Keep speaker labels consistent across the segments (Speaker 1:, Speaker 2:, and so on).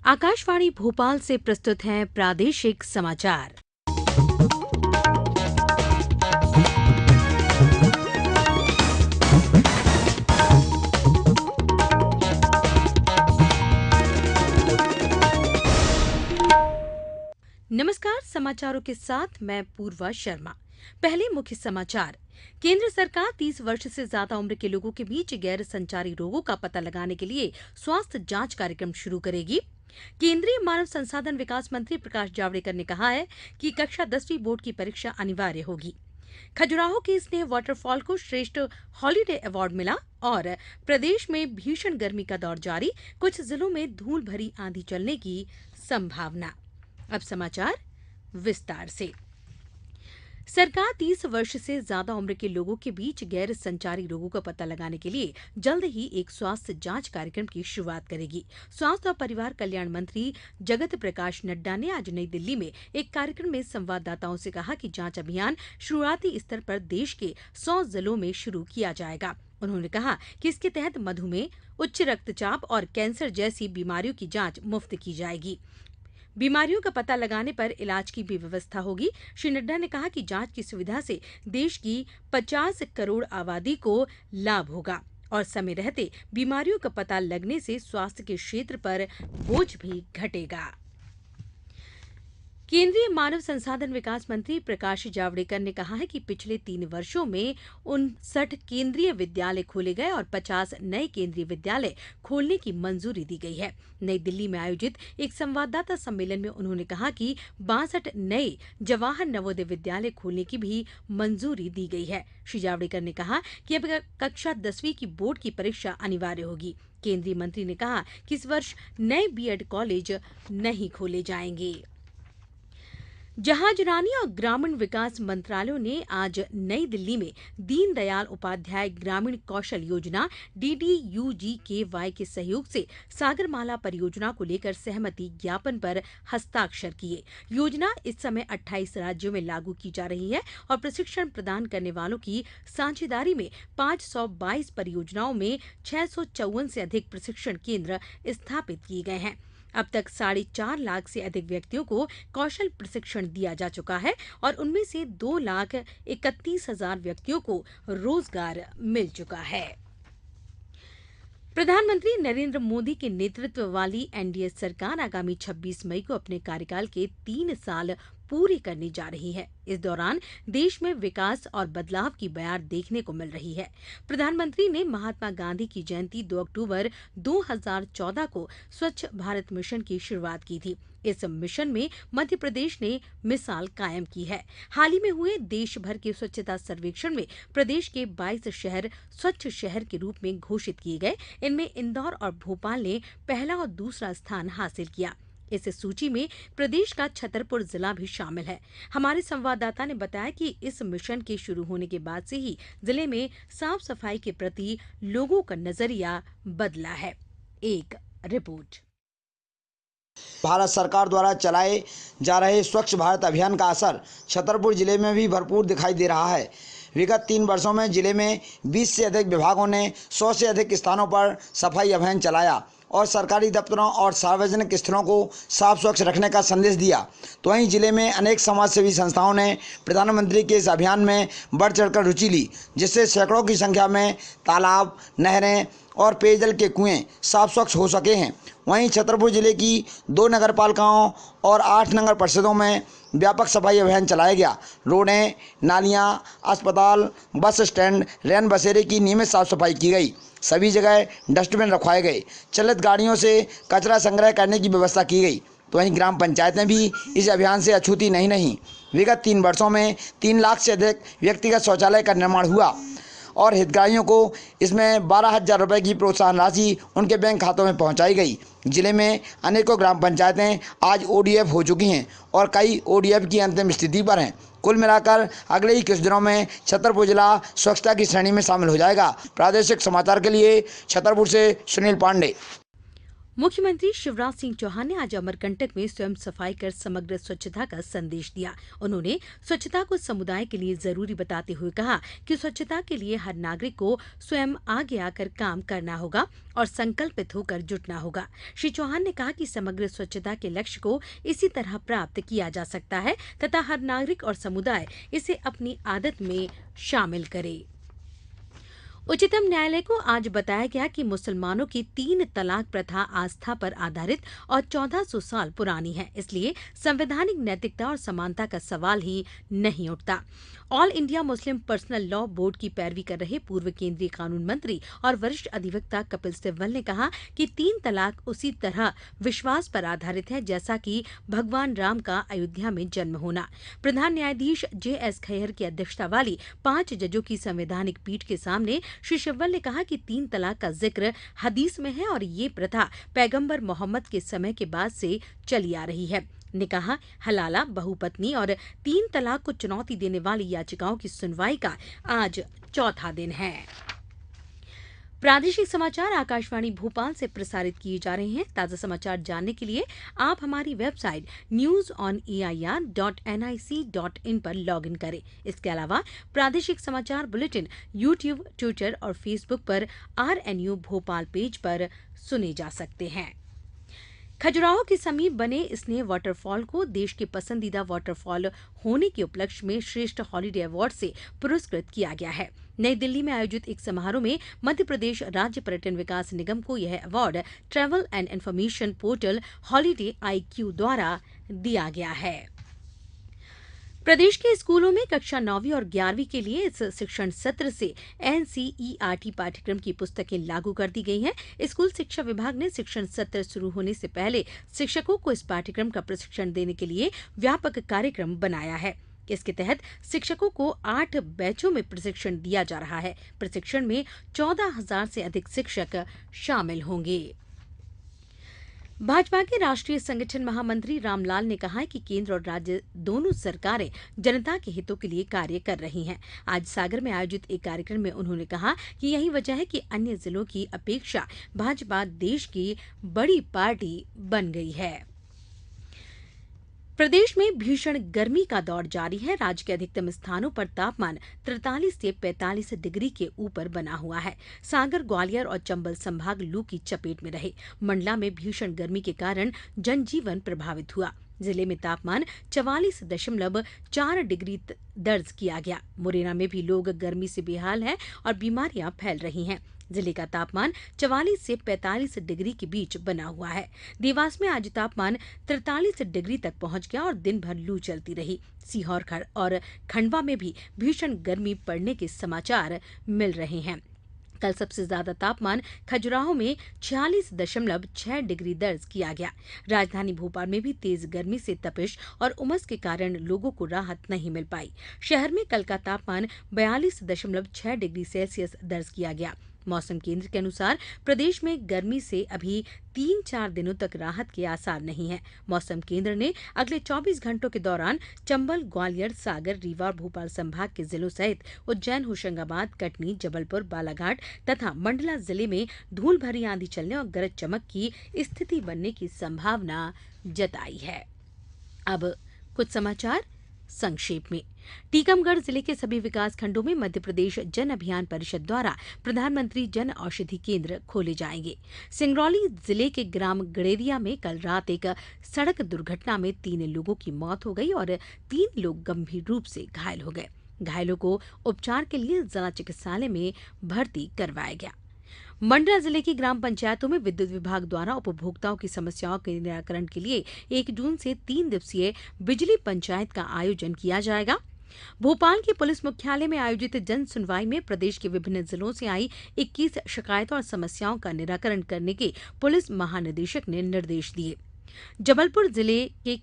Speaker 1: आकाशवाणी भोपाल से प्रस्तुत हैं प्रादेशिक समाचार। नमस्कार, समाचारों के साथ मैं पूर्वा शर्मा। पहले मुख्य समाचार। केंद्र सरकार 30 वर्ष से ज्यादा उम्र के लोगों के बीच गैर संचारी रोगों का पता लगाने के लिए स्वास्थ्य जांच कार्यक्रम शुरू करेगी। केंद्रीय मानव संसाधन विकास मंत्री प्रकाश जावड़ेकर ने कहा है कि कक्षा 10वीं बोर्ड की परीक्षा अनिवार्य होगी। खजुराहो के स्नेह वाटरफॉल को श्रेष्ठ हॉलीडे अवार्ड मिला और प्रदेश में भीषण गर्मी का दौर जारी, कुछ जिलों में धूल भरी आंधी चलने की संभावना। अब समाचार विस्तार से। सरकार 30 वर्ष से ज्यादा उम्र के लोगों के बीच गैर संचारी रोगों का पता लगाने के लिए जल्द ही एक स्वास्थ्य जांच कार्यक्रम की शुरुआत करेगी। स्वास्थ्य और परिवार कल्याण मंत्री जगत प्रकाश नड्डा ने आज नई दिल्ली में एक कार्यक्रम में संवाददाताओं से कहा कि जांच अभियान शुरुआती स्तर पर देश के 100 जिलों में शुरू किया जाएगा। उन्होंने कहा कि इसके तहत मधुमेह, उच्च रक्तचाप और कैंसर जैसी बीमारियों की जांच मुफ्त की जाएगी। बीमारियों का पता लगाने पर इलाज की भी व्यवस्था होगी। श्री नड्डा ने कहा कि जांच की सुविधा से देश की 50 करोड़ आबादी को लाभ होगा और समय रहते बीमारियों का पता लगने से स्वास्थ्य के क्षेत्र पर बोझ भी घटेगा। केंद्रीय मानव संसाधन विकास मंत्री प्रकाश जावड़ेकर ने कहा है कि पिछले 3 वर्षों में 59 केंद्रीय विद्यालय खोले गए और 50 नए केंद्रीय विद्यालय खोलने की मंजूरी दी गई है। नई दिल्ली में आयोजित एक संवाददाता सम्मेलन में उन्होंने कहा कि 62 नए जवाहर नवोदय विद्यालय खोलने की भी मंजूरी दी गई है। श्री जावड़ेकर ने कहा कि अब कक्षा 10वीं की बोर्ड की परीक्षा अनिवार्य होगी। केंद्रीय मंत्री ने कहा कि इस वर्ष नए बीएड कॉलेज नहीं खोले जाएंगे। जहाजरानी और ग्रामीण विकास मंत्रालयों ने आज नई दिल्ली में दीनदयाल उपाध्याय ग्रामीण कौशल योजना DDU-GKY के सहयोग से सागरमाला परियोजना को लेकर सहमति ज्ञापन पर हस्ताक्षर किए। योजना इस समय 28 राज्यों में लागू की जा रही है और प्रशिक्षण प्रदान करने वालों की साझेदारी में 522 परियोजनाओं में 654 से अधिक प्रशिक्षण केंद्र स्थापित किए गए हैं। अब तक 4.5 लाख से अधिक व्यक्तियों को कौशल प्रशिक्षण दिया जा चुका है और उनमें से 2,31,000 व्यक्तियों को रोजगार मिल चुका है। प्रधानमंत्री नरेंद्र मोदी के नेतृत्व वाली एनडीए सरकार आगामी 26 मई को अपने कार्यकाल के 3 साल पूरे करने जा रही है। इस दौरान देश में विकास और बदलाव की बयार देखने को मिल रही है। प्रधानमंत्री ने महात्मा गांधी की जयंती 2 अक्टूबर 2014 को स्वच्छ भारत मिशन की शुरुआत की थी। इस मिशन में मध्य प्रदेश ने मिसाल कायम की है। हाल ही में हुए देश भर के स्वच्छता सर्वेक्षण में प्रदेश के 22 शहर स्वच्छ शहर के रूप में घोषित किए गए। इनमें इंदौर और भोपाल ने पहला और दूसरा स्थान हासिल किया। इस सूची में प्रदेश का छतरपुर जिला भी शामिल है। हमारे संवाददाता ने बताया कि इस मिशन के शुरू होने के बाद से ही जिले में साफ सफाई के प्रति लोगों का नजरिया बदला है। एक रिपोर्ट।
Speaker 2: भारत सरकार द्वारा चलाए जा रहे स्वच्छ भारत अभियान का असर छतरपुर जिले में भी भरपूर दिखाई दे रहा है। विगत 3 वर्षों में जिले में 20 से अधिक विभागों ने 100 से अधिक स्थानों पर सफाई अभियान चलाया और सरकारी दफ्तरों और सार्वजनिक स्थलों को साफ स्वच्छ रखने का संदेश दिया। तो वहीं जिले में अनेक समाजसेवी संस्थाओं ने प्रधानमंत्री के इस अभियान में बढ़ चढ़कर रुचि ली, जिससे सैकड़ों की संख्या में तालाब, नहरें और पेयजल के कुएं साफ स्वच्छ हो सके हैं। वहीं छतरपुर जिले की 2 नगरपालिकाओं और 8 नगर परिषदों में व्यापक सफाई अभियान चलाया गया। रोडें, नालियां, अस्पताल, बस स्टैंड, रैन बसेरे की नियमित साफ सफाई की गई। सभी जगह डस्टबिन रखवाए गए। चलित गाड़ियों से कचरा संग्रह करने की व्यवस्था की गई। तो वहीं ग्राम पंचायतें भी इस अभियान से अछूती नहीं। विगत 3 वर्षों में 3 लाख से अधिक व्यक्तिगत शौचालय का निर्माण हुआ और हितग्राहियों को इसमें 12,000 रुपये की प्रोत्साहन राशि उनके बैंक खातों में पहुंचाई गई। जिले में अनेकों ग्राम पंचायतें आज ODF हो चुकी हैं और कई ODF की अंतिम स्थिति पर हैं। कुल मिलाकर अगले ही कुछ दिनों में छतरपुर जिला स्वच्छता की श्रेणी में शामिल हो जाएगा। प्रादेशिक समाचार के लिए छतरपुर से सुनील पांडे।
Speaker 1: मुख्यमंत्री शिवराज सिंह चौहान ने आज अमरकंटक में स्वयं सफाई कर समग्र स्वच्छता का संदेश दिया। उन्होंने स्वच्छता को समुदाय के लिए जरूरी बताते हुए कहा कि स्वच्छता के लिए हर नागरिक को स्वयं आगे आकर काम करना होगा और संकल्पित होकर जुटना होगा। श्री चौहान ने कहा कि समग्र स्वच्छता के लक्ष्य को इसी तरह प्राप्त किया जा सकता है तथा हर नागरिक और समुदाय इसे अपनी आदत में शामिल करे। उच्चतम न्यायालय को आज बताया गया कि मुसलमानों की 3 तलाक प्रथा आस्था पर आधारित और 1400 साल पुरानी है, इसलिए संवैधानिक नैतिकता और समानता का सवाल ही नहीं उठता। All India Muslim personal law board की पैरवी कर रहे पूर्व केंद्रीय कानून मंत्री और वरिष्ठ अधिवक्ता कपिल सिब्बल ने कहा कि 3 तलाक उसी तरह विश्वास पर आधारित है जैसा कि भगवान राम का अयोध्या में जन्म होना। प्रधान न्यायाधीश J.S. खैहर की अध्यक्षता वाली 5 जजों की संवैधानिक पीठ के सामने श्री सिब्बल ने कहा कि 3 तलाक का जिक्र हदीस में है और ये प्रथा पैगंबर मोहम्मद के समय के बाद से चली आ रही है। निकाह, हलाला, बहुपत्नी और 3 तलाक को चुनौती देने वाली याचिकाओं की सुनवाई का आज चौथा दिन है। प्रादेशिक समाचार आकाशवाणी भोपाल से प्रसारित किए जा रहे हैं। ताजा समाचार जानने के लिए आप हमारी वेबसाइट newsonair.nic.in पर लॉगिन करें। इसके अलावा प्रादेशिक समाचार बुलेटिन यूट्यूब, ट्विटर और फेसबुक पर RNU भोपाल पेज पर सुने जा सकते हैं। खजुराहो के समीप बने स्नेह वाटरफॉल को देश के पसंदीदा वाटरफॉल होने के उपलक्ष्य में श्रेष्ठ हॉलिडे अवार्ड से पुरस्कृत किया गया है। नई दिल्ली में आयोजित एक समारोह में मध्य प्रदेश राज्य पर्यटन विकास निगम को यह award travel and information portal holiday IQ द्वारा दिया गया है। प्रदेश के स्कूलों में कक्षा 9वीं और 11वीं के लिए इस शिक्षण सत्र से NCERT पाठ्यक्रम की पुस्तकें लागू कर दी गई हैं। स्कूल शिक्षा विभाग ने शिक्षण सत्र शुरू होने से पहले शिक्षकों को इस पाठ्यक्रम का प्रशिक्षण देने के लिए व्यापक कार्यक्रम बनाया है। इसके तहत शिक्षकों को 8 बैचों में प्रशिक्षण दिया जा रहा है। प्रशिक्षण में 14,000 से अधिक शिक्षक शामिल होंगे। भाजपा के राष्ट्रीय संगठन महामंत्री रामलाल ने कहा है कि केंद्र और राज्य दोनों सरकारें जनता के हितों के लिए कार्य कर रही हैं। आज सागर में आयोजित एक कार्यक्रम में उन्होंने कहा कि यही वजह है कि अन्य जिलों की अपेक्षा भाजपा देश की बड़ी पार्टी बन गई है। प्रदेश में भीषण गर्मी का दौर जारी है। राज्य के अधिकतम स्थानों पर तापमान 43 से 45 डिग्री के ऊपर बना हुआ है। सागर, ग्वालियर और चंबल संभाग लू की चपेट में रहे। मंडला में भीषण गर्मी के कारण जनजीवन प्रभावित हुआ। जिले में तापमान 44.4 डिग्री दर्ज किया गया। मुरैना में भी लोग गर्मी से बेहाल हैं और बीमारियां फैल रही हैं। जिले का तापमान 44 से 45 डिग्री के बीच बना हुआ है। देवास में आज तापमान 43 डिग्री तक पहुंच गया और दिन भर लू चलती रही। सीहोर और खंडवा में भी भीषण गर्मी पड़ने के समाचार मिल रहे हैं। कल सबसे ज्यादा तापमान खजुराहो में 46.6 डिग्री दर्ज किया गया। राजधानी भोपाल में भी तेज गर्मी से तपिश और उमस के कारण लोगों को राहत नहीं मिल पाई। शहर में कल का तापमान 42.6 डिग्री सेल्सियस दर्ज किया गया। मौसम केंद्र के अनुसार प्रदेश में गर्मी से अभी 3-4 दिनों तक राहत के आसार नहीं है। मौसम केंद्र ने अगले 24 घंटों के दौरान चंबल, ग्वालियर, सागर, रीवा और भोपाल संभाग के जिलों सहित उज्जैन, होशंगाबाद, कटनी, जबलपुर, बालाघाट तथा मंडला जिले में धूल भरी आंधी चलने और गरज चमक की स्थिति बनने की संभावना जताई है। अब कुछ समाचार संक्षेप में। टीकमगढ़ जिले के सभी विकास खंडों में मध्य प्रदेश जन अभियान परिषद द्वारा प्रधानमंत्री जन औषधि केंद्र खोले जाएंगे। सिंगरौली जिले के ग्राम गड़ेरिया में कल रात एक सड़क दुर्घटना में 3 लोगों की मौत हो गई और 3 लोग गंभीर रूप से घायल हो गए। घायलों को उपचार के लिए जिला चिकित्सालय में भर्ती करवाया गया। मंडला जिले की ग्राम पंचायतों में विद्युत विभाग द्वारा उपभोक्ताओं की समस्याओं के निराकरण के लिए 1 जून से 3 दिवसीय बिजली पंचायत का आयोजन किया जाएगा। भोपाल के पुलिस मुख्यालय में आयोजित जन सुनवाई में प्रदेश के विभिन्न जिलों से आई 21 शिकायतों और समस्याओं का निराकरण करने के पुलिस महानिदेशक ने निर्देश दिए। जबलपुर जिले के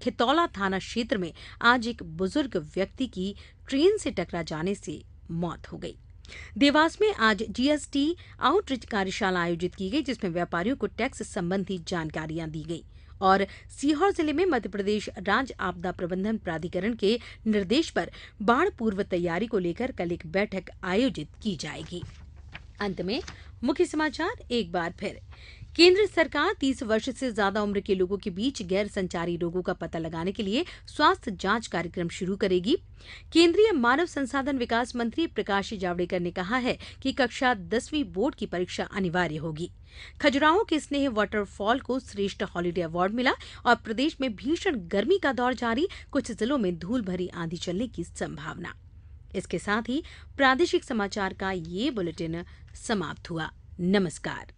Speaker 1: खितौला थाना क्षेत्र में आज एक बुजुर्ग व्यक्ति की ट्रेन से टकरा जाने से मौत हो गई। देवास में आज GST आउटरीच कार्यशाला आयोजित की गई, जिसमें व्यापारियों को टैक्स संबंधी जानकारियां दी गई। और सीहोर जिले में मध्य प्रदेश राज्य आपदा प्रबंधन प्राधिकरण के निर्देश पर बाढ़ पूर्व तैयारी को लेकर कल एक बैठक आयोजित की जाएगी। अंत में मुख्य समाचार एक बार फिर। केंद्र सरकार 30 वर्ष से ज्यादा उम्र के लोगों के बीच गैर संचारी रोगों का पता लगाने के लिए स्वास्थ्य जांच कार्यक्रम शुरू करेगी। केंद्रीय मानव संसाधन विकास मंत्री प्रकाश जावड़ेकर ने कहा है कि कक्षा 10वीं बोर्ड की परीक्षा अनिवार्य होगी। खजुराहो के स्नेह वाटरफॉल को श्रेष्ठ हॉलिडे अवार्ड मिला और प्रदेश में भीषण गर्मी का दौर जारी, कुछ जिलों में धूल भरी आंधी चलने की संभावना। इसके साथ ही प्रादेशिक समाचार का ये बुलेटिन समाप्त हुआ। नमस्कार।